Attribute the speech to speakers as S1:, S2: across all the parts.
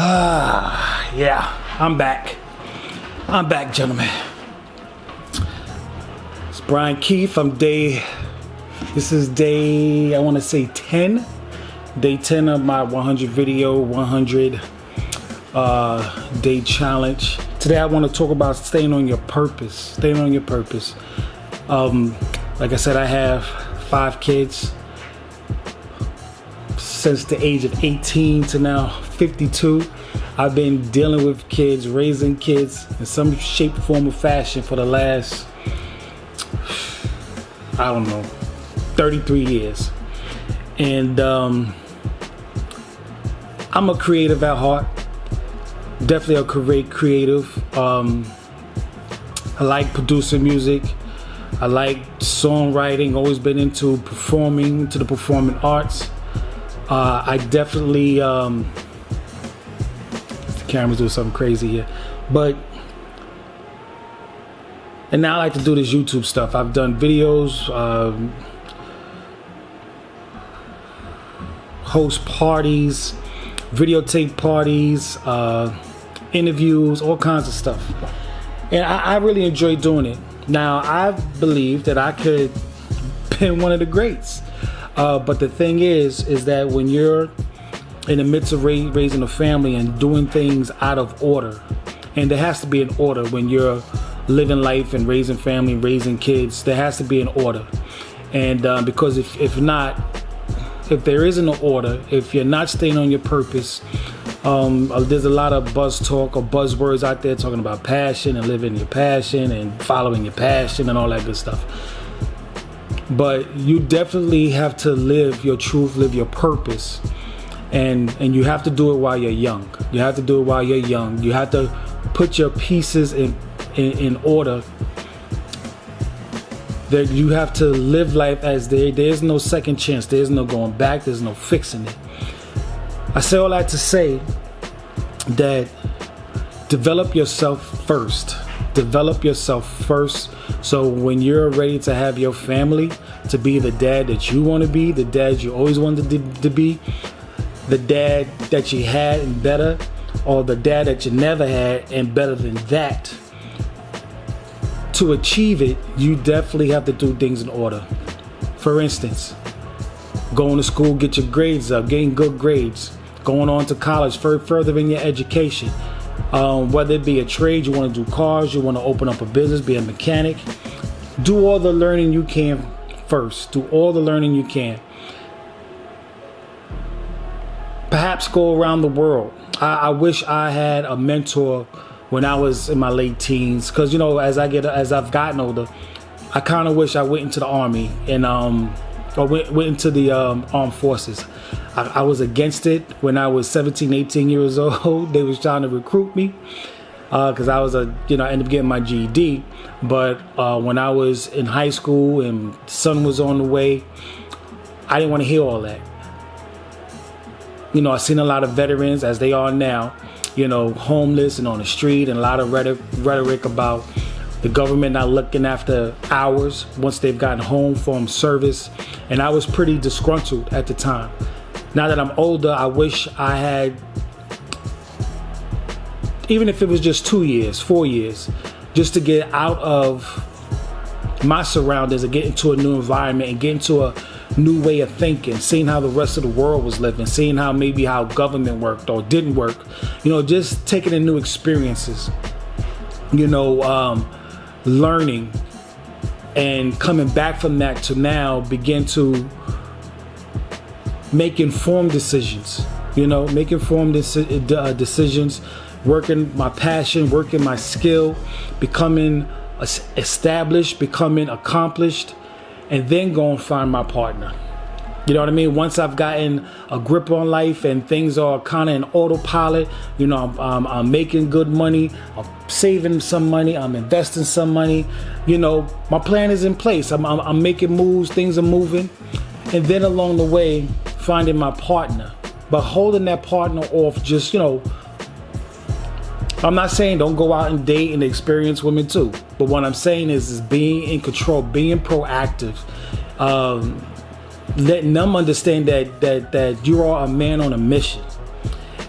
S1: Yeah, I'm back. I'm back, gentlemen. It's Brian Keith. This is day, I want to say 10. Day 10 of my 100 video, 100 day challenge. Today I want to talk about staying on your purpose. Staying on your purpose. Like I said, I have 5 kids. Since the age of 18 to now 52, I've been dealing with kids, raising kids in some shape, form, or fashion for the last, 33 years. And I'm a creative at heart. Definitely a creative. I like producing music. I like songwriting. Always been into performing, to the performing arts. I definitely, the camera's doing something crazy here, and now I like to do this YouTube stuff. I've done videos, host parties, videotape parties, interviews, all kinds of stuff. And I really enjoy doing it. Now, I believe that I could be one of the greats. But the thing is that when you're in the midst of raising a family and doing things out of order, and there has to be an order when you're living life and raising family, raising kids, there has to be an order. And because if there isn't an order, if you're not staying on your purpose, there's a lot of buzz talk or buzzwords out there talking about passion and living your passion and following your passion and all that good stuff. But you definitely have to live your truth, live your purpose, and you have to do it while you're young. You have to do it while you're young. You have to put your pieces in order. That you have to live life as there's no second chance. There's no going back. There's no fixing it. I say all that to say that develop yourself first. Develop yourself first. So when you're ready to have your family, to be the dad that you want to be, the dad you always wanted to be, the dad that you had and better, or the dad that you never had and better than that, to achieve it, you definitely have to do things in order. For instance, going to school, get your grades up, getting good grades, going on to college, furthering your education. Whether it be a trade, you want to do cars, you want to open up a business, be a mechanic, do all the learning you can first. Do all the learning you can. Perhaps go around the world. I wish I had a mentor when I was in my late teens, because as I've gotten older, I kind of wish I went into the army and or went into the armed forces. I was against it when I was 17, 18 years old. They was trying to recruit me because I was I ended up getting my GED. But when I was in high school and the son was on the way, I didn't want to hear all that. I seen a lot of veterans, as they are now, homeless and on the street, and a lot of rhetoric about the government not looking after ours once they've gotten home from service. And I was pretty disgruntled at the time. Now that I'm older, I wish I had, even if it was just 2 years, 4 years, just to get out of my surroundings and get into a new environment and get into a new way of thinking, seeing how the rest of the world was living, seeing how government worked or didn't work, just taking in new experiences, learning, and coming back from that to now begin to make informed decisions, decisions, working my passion, working my skill, becoming established, becoming accomplished, and then go and find my partner. You know what I mean? Once I've gotten a grip on life and things are kind of in autopilot, I'm making good money, I'm saving some money, I'm investing some money, my plan is in place. I'm making moves, things are moving. And then along the way, finding my partner. But holding that partner off just, I'm not saying don't go out and date and experience women too. But what I'm saying is being in control, being proactive, letting them understand that you are a man on a mission.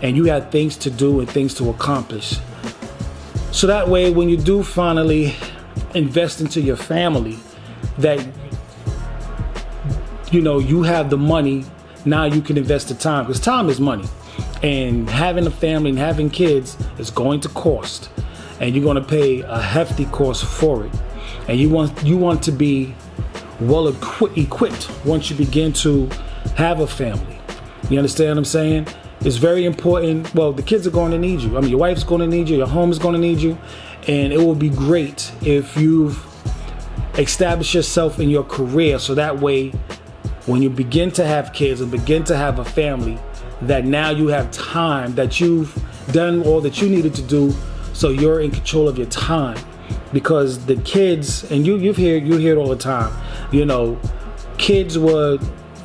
S1: and you have things to do and things to accomplish. So that way, when you do finally invest into your family, that you have the money, now you can invest the time, because time is money. And having a family and having kids is going to cost, and you're going to pay a hefty cost for it. And you want to be well equipped once you begin to have a family. You understand what I'm saying? It's very important. Well, the kids are going to need you. I mean, your wife's going to need you. Your home is going to need you. And it will be great if you've established yourself in your career, so that way when you begin to have kids and begin to have a family, that now you have time, that you've done all that you needed to do, so you're in control of your time. Because the kids, and you hear it all the time, kids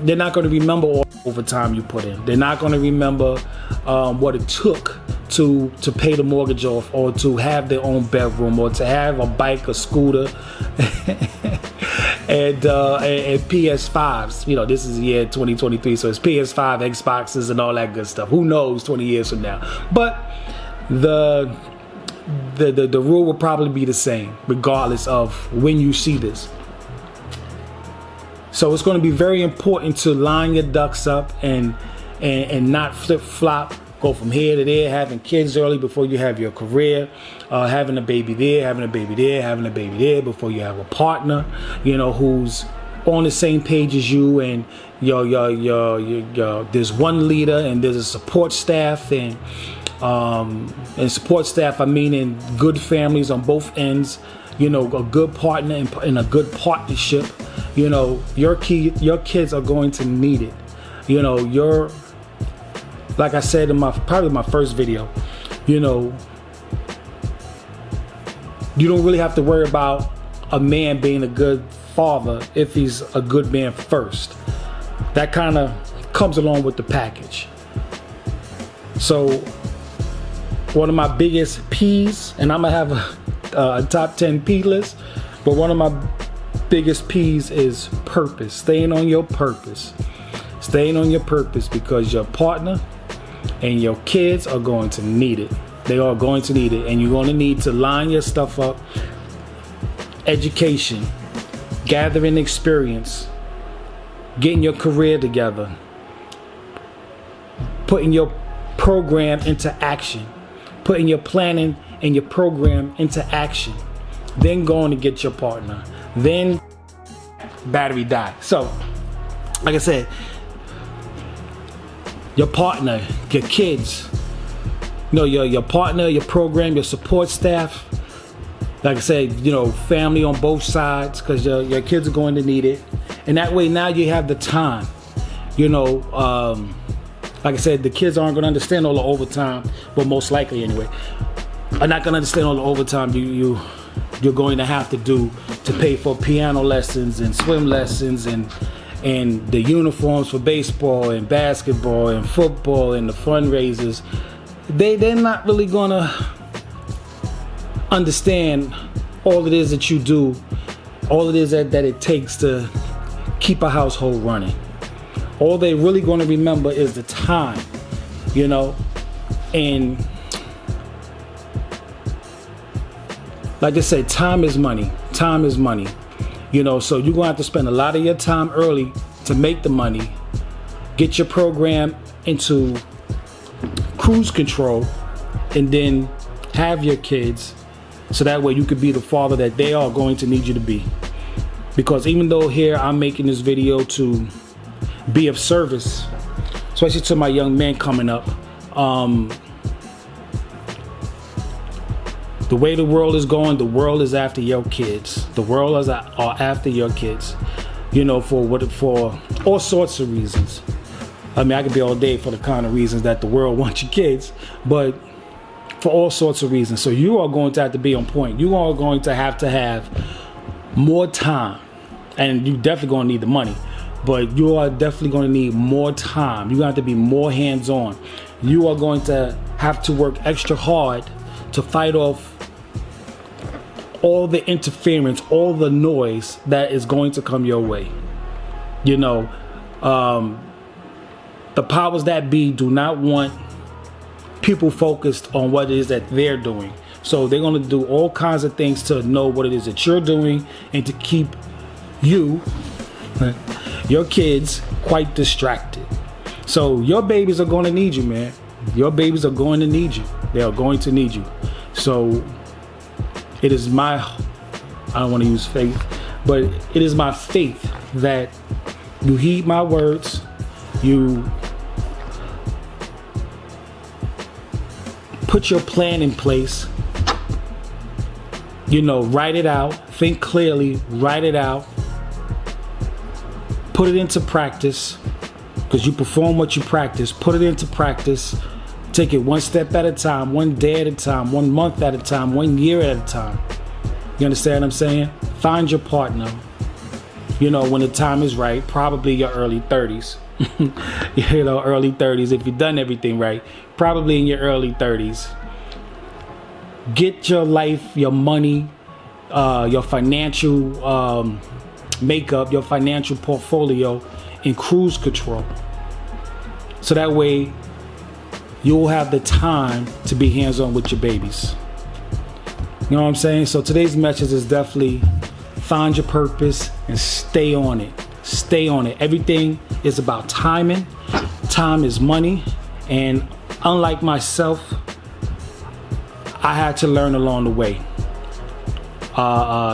S1: they're not going to remember all the overtime you put in. They're not going to remember what it took to pay the mortgage off, or to have their own bedroom, or to have a bike, a scooter, and PS5s. This is the year 2023, so it's PS5, Xboxes, and all that good stuff. Who knows 20 years from now? But the rule will probably be the same, regardless of when you see this. So it's going to be very important to line your ducks up and not flip-flop, go from here to there, having kids early before you have your career, having a baby there, having a baby there, having a baby there before you have a partner, who's on the same page as you, and there's one leader and there's a support staff, and support staff, I mean, in good families on both ends, a good partner and a good partnership. Your kids are going to need it. Like I said in probably my first video, you don't really have to worry about a man being a good father if he's a good man first. That kind of comes along with the package. So one of my biggest P's, and I'm gonna have a top 10 P list, but one of my biggest P's is purpose. Staying on your purpose. Staying on your purpose, because your partner and your kids are going to need it. They are going to need it, and you're going to need to line your stuff up. Education, gathering experience, getting your career together, putting your program into action, putting your planning and your program into action, then going to get your partner, then battery die. So, like I said, your partner, your kids, your partner, your program, your support staff, like I said, family on both sides, because your kids are going to need it. And that way now you have the time. Like I said, the kids aren't going to understand all the overtime, but most likely anyway, are not going to understand all the overtime you're going to have to do to pay for piano lessons and swim lessons and the uniforms for baseball and basketball and football and the fundraisers. They're not really going to understand all it is that you do, all it is that it takes to keep a household running. All they're really going to remember is the time, and like I said, time is money. Time is money. So you're going to have to spend a lot of your time early to make the money, get your program into cruise control, and then have your kids, so that way you could be the father that they are going to need you to be. Because even though here I'm making this video to be of service, especially to my young men coming up, the way the world is going, the world is after your kids. The world are after your kids, for all sorts of reasons. I mean, I could be all day for the kind of reasons that the world wants your kids, but for all sorts of reasons. So you are going to have to be on point. You are going to have more time, and you definitely going to need the money, but you are definitely going to need more time. You're going to have to be more hands-on. You are going to have to work extra hard to fight off all the interference, all the noise that is going to come your way. The powers that be do not want people focused on what it is that they're doing. So they're going to do all kinds of things to know what it is that you're doing and to keep you, your kids, quite distracted. So your babies are going to need you, man. Your babies are going to need you. They are going to need you. So it is my, I don't want to use faith, but it is my faith that you heed my words, you put your plan in place, you know, write it out, think clearly, write it out, put it into practice, because you perform what you practice. Put it into practice. Take it one step at a time, one day at a time, 1 month at a time, 1 year at a time. You understand what I'm saying? Find your partner, you know, when the time is right, probably your early 30s. You know, early 30s, if you've done everything right, probably in your early 30s. Get your life, your money, your financial makeup, your financial portfolio in cruise control. So that way you'll have the time to be hands-on with your babies. You know what I'm saying? So today's message is definitely find your purpose and stay on it. Stay on it. Everything is about timing. Time is money. And unlike myself, I had to learn along the way.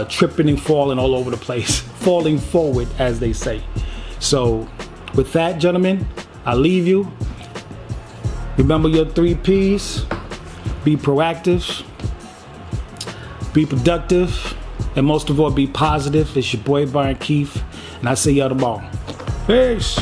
S1: Tripping and falling all over the place. Falling forward, as they say. So with that, gentlemen, I leave you. Remember your 3 P's. Be proactive, be productive, and most of all, be positive. It's your boy, Byron Keith, and I see y'all tomorrow. Peace.